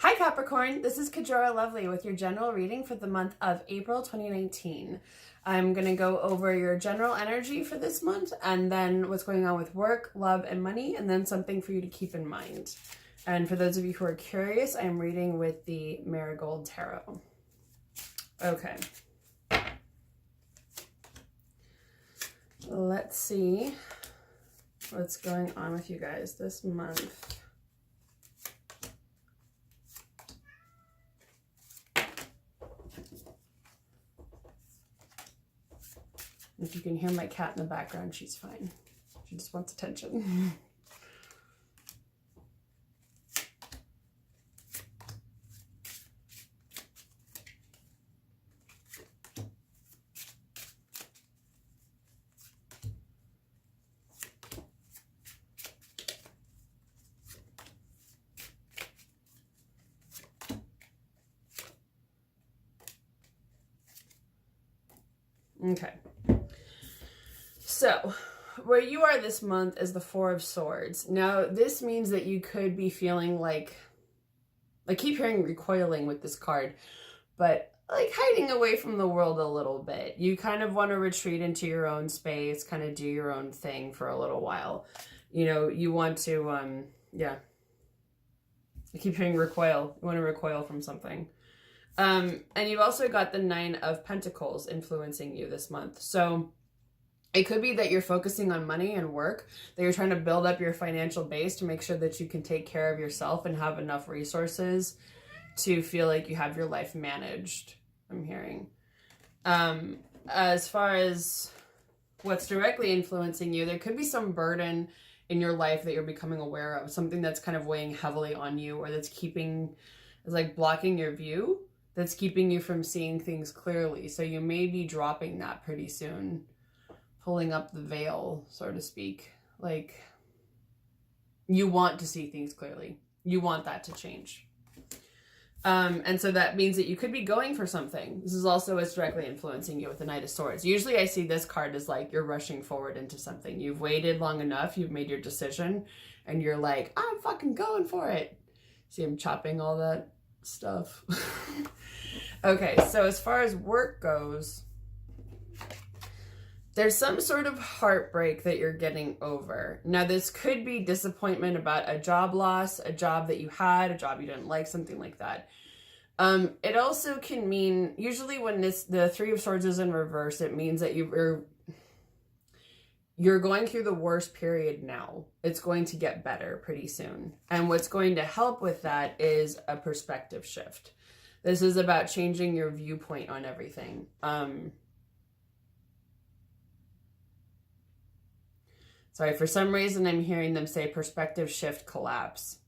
Hi Capricorn, this is Kajora Lovely with your general reading for the month of April 2019. I'm going to go over your general energy for this month and then what's going on with work, love, and money, and then something for you to keep in mind. And for those of you who are curious, I'm reading with the Marigold Tarot. Okay. Let's see what's going on with you guys this month. If you can hear my cat in the background, she's fine. She just wants attention. Okay. So, where you are this month is the Four of Swords. Now, this means that you could be feeling like, I keep hearing recoiling with this card, but like hiding away from the world a little bit. You kind of want to retreat into your own space, kind of do your own thing for a little while. You know, you want to, yeah. I keep hearing recoil. You want to recoil from something. And you've also got the Nine of Pentacles influencing you this month. So it could be that you're focusing on money and work, that you're trying to build up your financial base to make sure that you can take care of yourself and have enough resources to feel like you have your life managed, I'm hearing. As far as what's directly influencing you, there could be some burden in your life that you're becoming aware of, something that's kind of weighing heavily on you, or that's like blocking your view, that's keeping you from seeing things clearly. So you may be dropping that pretty soon. Pulling up the veil, so to speak. Like, you want to see things clearly. You want that to change. And so that means that you could be going for something. This is also what's directly influencing you with the Knight of Swords. Usually I see this card as like you're rushing forward into something. You've waited long enough, you've made your decision, and you're like, I'm fucking going for it. See, I'm chopping all that stuff. Okay, so as far as work goes, there's some sort of heartbreak that you're getting over. Now, this could be disappointment about a job loss, a job that you had, a job you didn't like, something like that. It also can mean, usually when the Three of Swords is in reverse, it means that you're going through the worst period now. It's going to get better pretty soon. And what's going to help with that is a perspective shift. This is about changing your viewpoint on everything. Sorry, for some reason I'm hearing them say perspective shift collapse.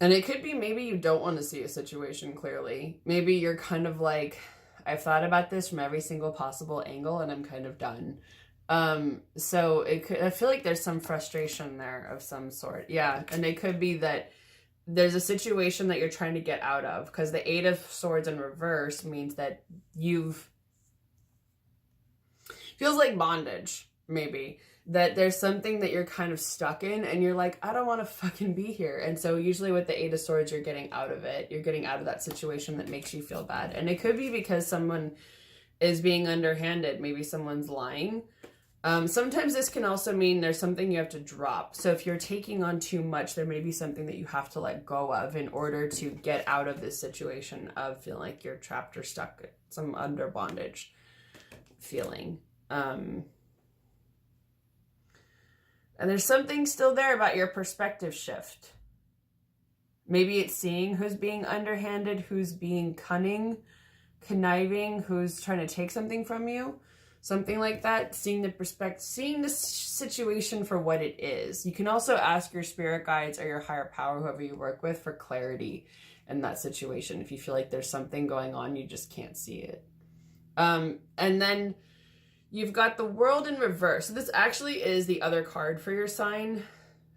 And it could be maybe you don't want to see a situation clearly. Maybe you're kind of like, I've thought about this from every single possible angle and I'm kind of done. So I feel like there's some frustration there of some sort. Yeah, and it could be that there's a situation that you're trying to get out of, because the Eight of Swords in reverse means that feels like bondage, maybe. That there's something that you're kind of stuck in and you're like, I don't want to fucking be here. And so usually with the Eight of Swords, you're getting out of it. You're getting out of that situation that makes you feel bad. And it could be because someone is being underhanded. Maybe someone's lying. Sometimes this can also mean there's something you have to drop. So if you're taking on too much, there may be something that you have to let go of in order to get out of this situation of feeling like you're trapped or stuck, some under bondage feeling. And there's something still there about your perspective shift. Maybe it's seeing who's being underhanded, who's being cunning, conniving, who's trying to take something from you. Something like that, seeing the situation for what it is. You can also ask your spirit guides or your higher power, whoever you work with, for clarity in that situation. If you feel like there's something going on, you just can't see it. And then you've got the World in reverse. So this actually is the other card for your sign.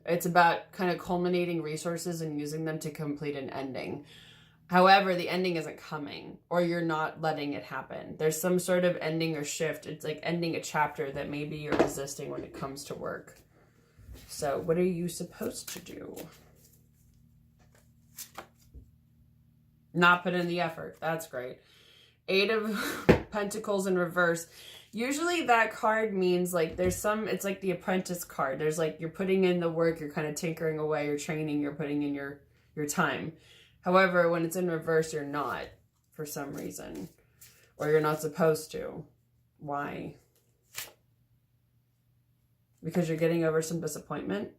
It's about kind of culminating resources and using them to complete an ending. However, the ending isn't coming, or you're not letting it happen. There's some sort of ending or shift. It's like ending a chapter that maybe you're resisting when it comes to work. So what are you supposed to do? Not put in the effort. That's great. 8 of Pentacles in reverse. Usually that card means like there's some, it's like the Apprentice card. There's like you're putting in the work, you're kind of tinkering away, you're training, you're putting in your time. However, when it's in reverse, you're not for some reason. Or you're not supposed to. Why? Because you're getting over some disappointment?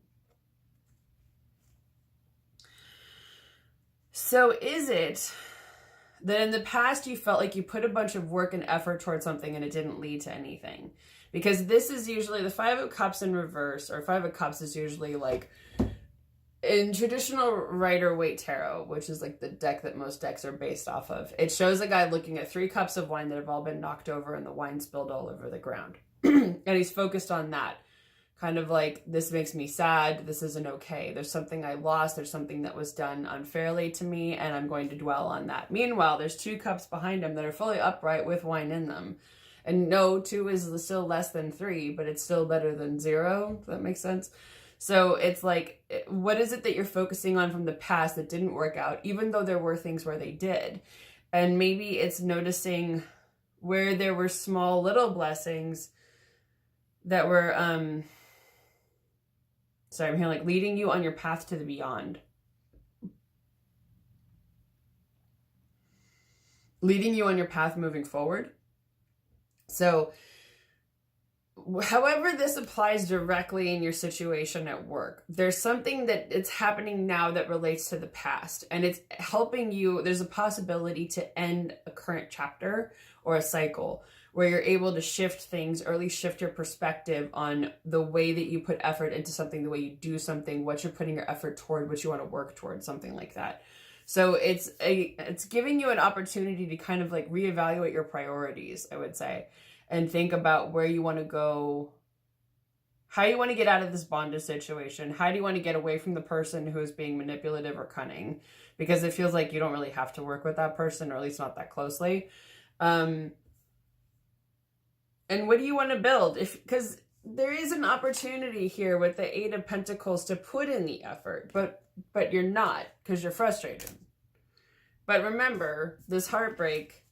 So is it that in the past you felt like you put a bunch of work and effort towards something and it didn't lead to anything? Because this is usually the 5 of Cups in reverse, or 5 of Cups is usually like in traditional Rider-Waite Tarot, which is like the deck that most decks are based off of. It shows a guy looking at 3 cups of wine that have all been knocked over and the wine spilled all over the ground. And he's focused on that. Kind of like, this makes me sad, this isn't okay. There's something I lost, there's something that was done unfairly to me, and I'm going to dwell on that. Meanwhile, there's 2 cups behind him that are fully upright with wine in them. And no, 2 is still less than 3, but it's still better than 0. Does that make sense? So it's like, what is it that you're focusing on from the past that didn't work out, even though there were things where they did? And maybe it's noticing where there were small little blessings that were, sorry, I'm hearing like leading you on your path to the beyond. Leading you on your path moving forward. So however this applies directly in your situation at work, there's something that it's happening now that relates to the past, and it's helping you. There's a possibility to end a current chapter or a cycle where you're able to shift things, or at least shift your perspective on the way that you put effort into something, the way you do something, what you're putting your effort toward, what you want to work towards, something like that. So it's giving you an opportunity to kind of like reevaluate your priorities, I would say, and think about where you want to go, how you want to get out of this bondage situation. How do you want to get away from the person who is being manipulative or cunning? Because it feels like you don't really have to work with that person, or at least not that closely. And what do you want to build? Because there is an opportunity here with the 8 of Pentacles to put in the effort, but you're not, because you're frustrated. But remember, this heartbreak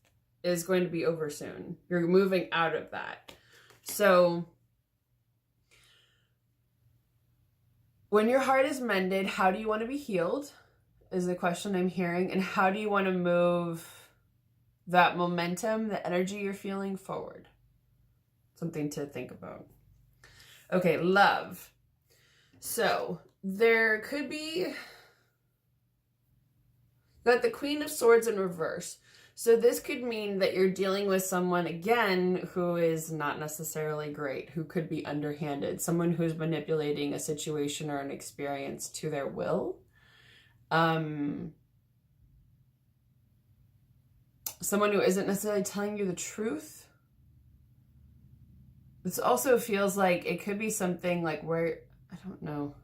is going to be over soon. You're moving out of that. So when your heart is mended, how do you want to be healed is the question I'm hearing. And how do you want to move that momentum, the energy you're feeling forward? Something to think about. Okay, love. So there could be, got the Queen of Swords in reverse. So this could mean that you're dealing with someone, again, who is not necessarily great, who could be underhanded, someone who's manipulating a situation or an experience to their will. Someone who isn't necessarily telling you the truth. This also feels like it could be something like where, I don't know,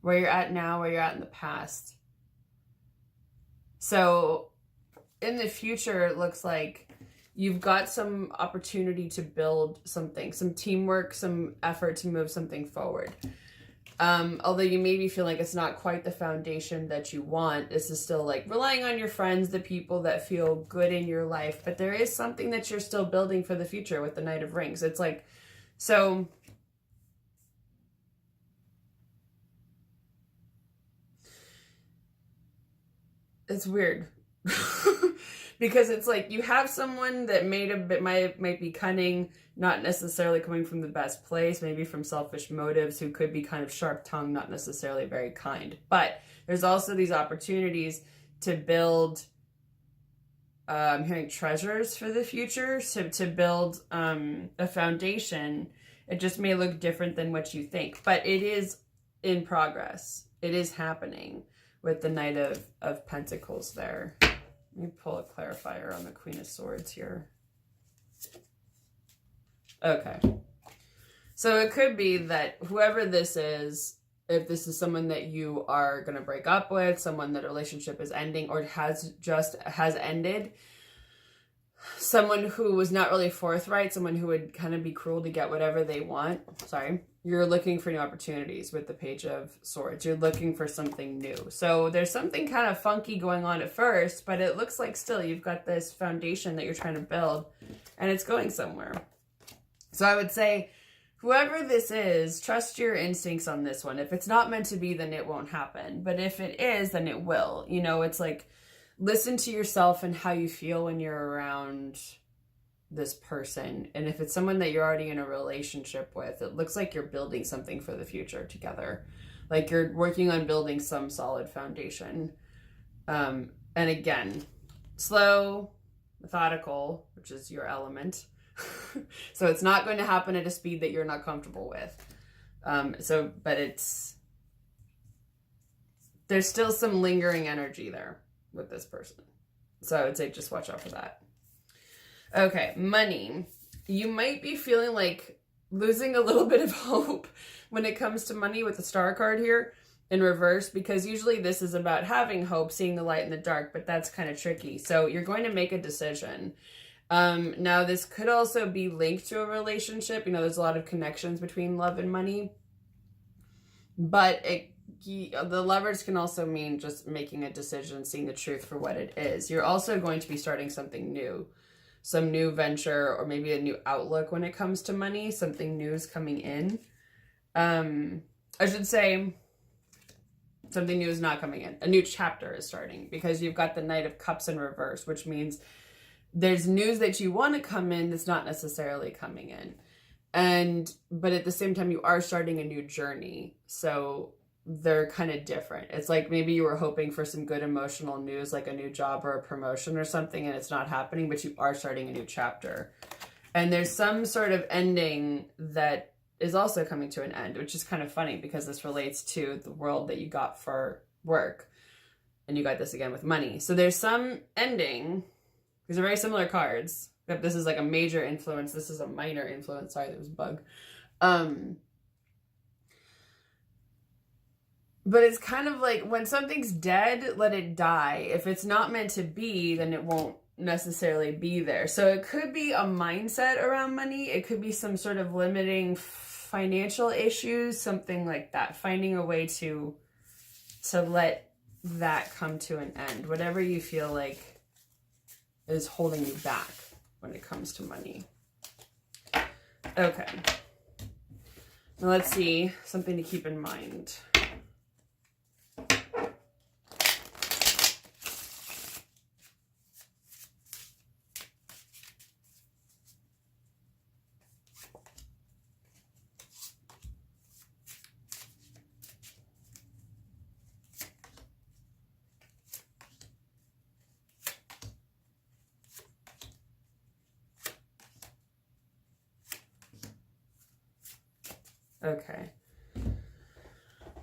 where you're at now, where you're at in the past. So in the future, it looks like you've got some opportunity to build something, some teamwork, some effort to move something forward. Although you maybe feel like it's not quite the foundation that you want. This is still like relying on your friends, the people that feel good in your life. But there is something that you're still building for the future with the Knight of Rings. It's like, so it's weird. Because it's like you have someone that might be cunning, not necessarily coming from the best place, maybe from selfish motives, who could be kind of sharp-tongued, not necessarily very kind. But there's also these opportunities to build, I'm hearing treasures for the future, so to build a foundation. It just may look different than what you think, but it is in progress. It is happening with the Knight of Pentacles there. Let me pull a clarifier on the Queen of Swords here. Okay. So it could be that whoever this is, if this is someone that you are going to break up with, someone that a relationship is ending or has ended, someone who was not really forthright, someone who would kind of be cruel to get whatever they want. Sorry. You're looking for new opportunities with the Page of Swords. You're looking for something new. So there's something kind of funky going on at first, but it looks like still you've got this foundation that you're trying to build and it's going somewhere. So I would say, whoever this is, trust your instincts on this one. If it's not meant to be, then it won't happen. But if it is, then it will. You know, it's like, listen to yourself and how you feel when you're around this person. And if it's someone that you're already in a relationship with, it looks like you're building something for the future together. Like you're working on building some solid foundation. And again, slow, methodical, which is your element. So it's not going to happen at a speed that you're not comfortable with. But there's still some lingering energy there with this person. So I would say just watch out for that. Okay, money. You might be feeling like losing a little bit of hope when it comes to money with the Star card here in reverse, because usually this is about having hope, seeing the light in the dark, but that's kind of tricky. So you're going to make a decision. Now this could also be linked to a relationship. You know, there's a lot of connections between love and money, but the Lovers can also mean just making a decision, seeing the truth for what it is. You're also going to be starting something new, some new venture, or maybe a new outlook when it comes to money. Something new is coming in. I should say something new is not coming in. A new chapter is starting, because you've got the Knight of Cups in reverse, which means there's news that you want to come in that's not necessarily coming in. But at the same time, you are starting a new journey. So they're kind of different. It's like maybe you were hoping for some good emotional news, like a new job or a promotion or something, and it's not happening, but you are starting a new chapter. And there's some sort of ending that is also coming to an end, which is kind of funny because this relates to the world that you got for work. And you got this again with money. So there's some ending. These are very similar cards. Except this is like a major influence. This is a minor influence. Sorry, there was a bug. But it's kind of like when something's dead, let it die. If it's not meant to be, then it won't necessarily be there. So it could be a mindset around money. It could be some sort of limiting financial issues, something like that. Finding a way to let that come to an end. Whatever you feel like is holding you back when it comes to money. Okay. Now let's see, something to keep in mind. Okay.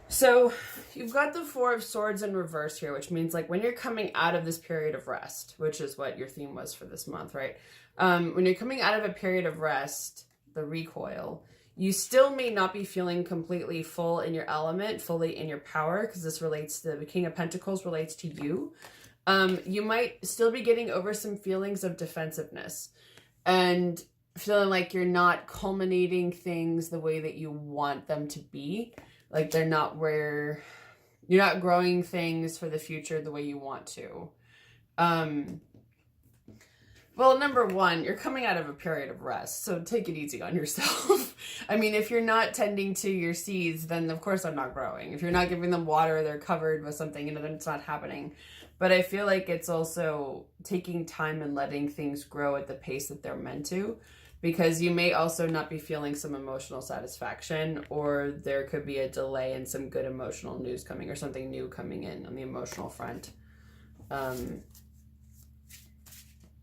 So you've got the Four of Swords in reverse here, which means like when you're coming out of this period of rest, which is what your theme was for this month, right? When you're coming out of a period of rest, the recoil, you still may not be feeling completely full in your element, fully in your power, because this relates to the King of Pentacles relates to you. You might still be getting over some feelings of defensiveness and feeling like you're not culminating things the way that you want them to be. Like they're not where you're not growing things for the future the way you want to. Well, number one, you're coming out of a period of rest, so take it easy on yourself. I mean, if you're not tending to your seeds, then of course they're not growing. If you're not giving them water, they're covered with something, then it's not happening. But I feel like it's also taking time and letting things grow at the pace that they're meant to, because you may also not be feeling some emotional satisfaction, or there could be a delay in some good emotional news coming or something new coming in on the emotional front.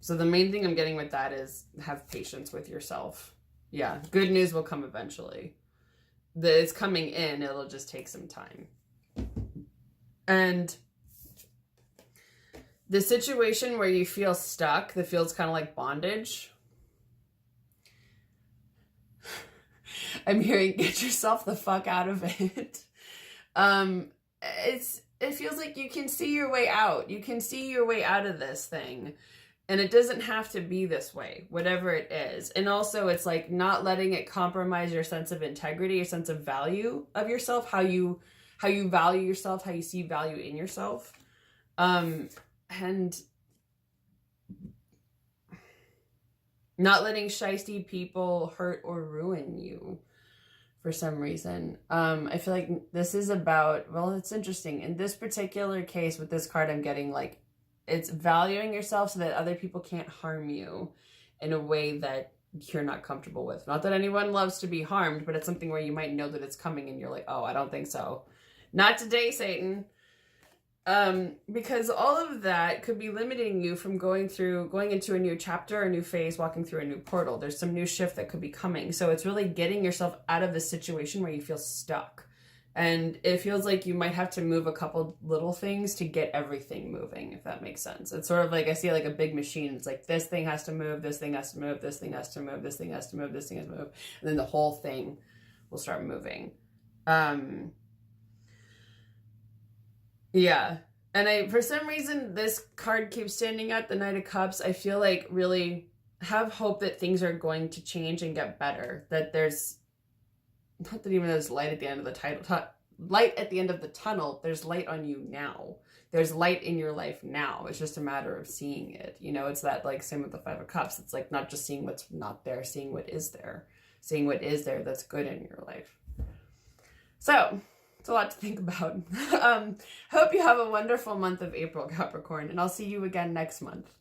So the main thing I'm getting with that is have patience with yourself. Yeah, good news will come eventually. It's coming in, it'll just take some time. And the situation where you feel stuck, that feels kind of like bondage, I'm hearing get yourself the fuck out of it. It feels like you can see your way out. You can see your way out of this thing. And it doesn't have to be this way, whatever it is. And also it's like not letting it compromise your sense of integrity, your sense of value of yourself, how you value yourself, how you see value in yourself. And not letting shiesty people hurt or ruin you for some reason. I feel like this is about, well, it's interesting. In this particular case with this card, I'm getting like, it's valuing yourself so that other people can't harm you in a way that you're not comfortable with. Not that anyone loves to be harmed, but it's something where you might know that it's coming and you're like, oh, I don't think so. Not today, Satan. Because all of that could be limiting you from going into a new chapter, a new phase, walking through a new portal. There's some new shift that could be coming. So it's really getting yourself out of the situation where you feel stuck. And it feels like you might have to move a couple little things to get everything moving, if that makes sense. It's sort of like, I see like a big machine. It's like, this thing has to move, this thing has to move, this thing has to move, this thing has to move, this thing has to move. And then the whole thing will start moving. Yeah. And for some reason, this card keeps standing out, the Knight of Cups. I feel like really have hope that things are going to change and get better. That there's, not that even there's light at the end of the light at the end of the tunnel. There's light on you now. There's light in your life now. It's just a matter of seeing it. You know, it's that like same with the Five of Cups. It's like not just seeing what's not there, seeing what is there. Seeing what is there that's good in your life. So, it's a lot to think about. Hope you have a wonderful month of April, Capricorn, and I'll see you again next month.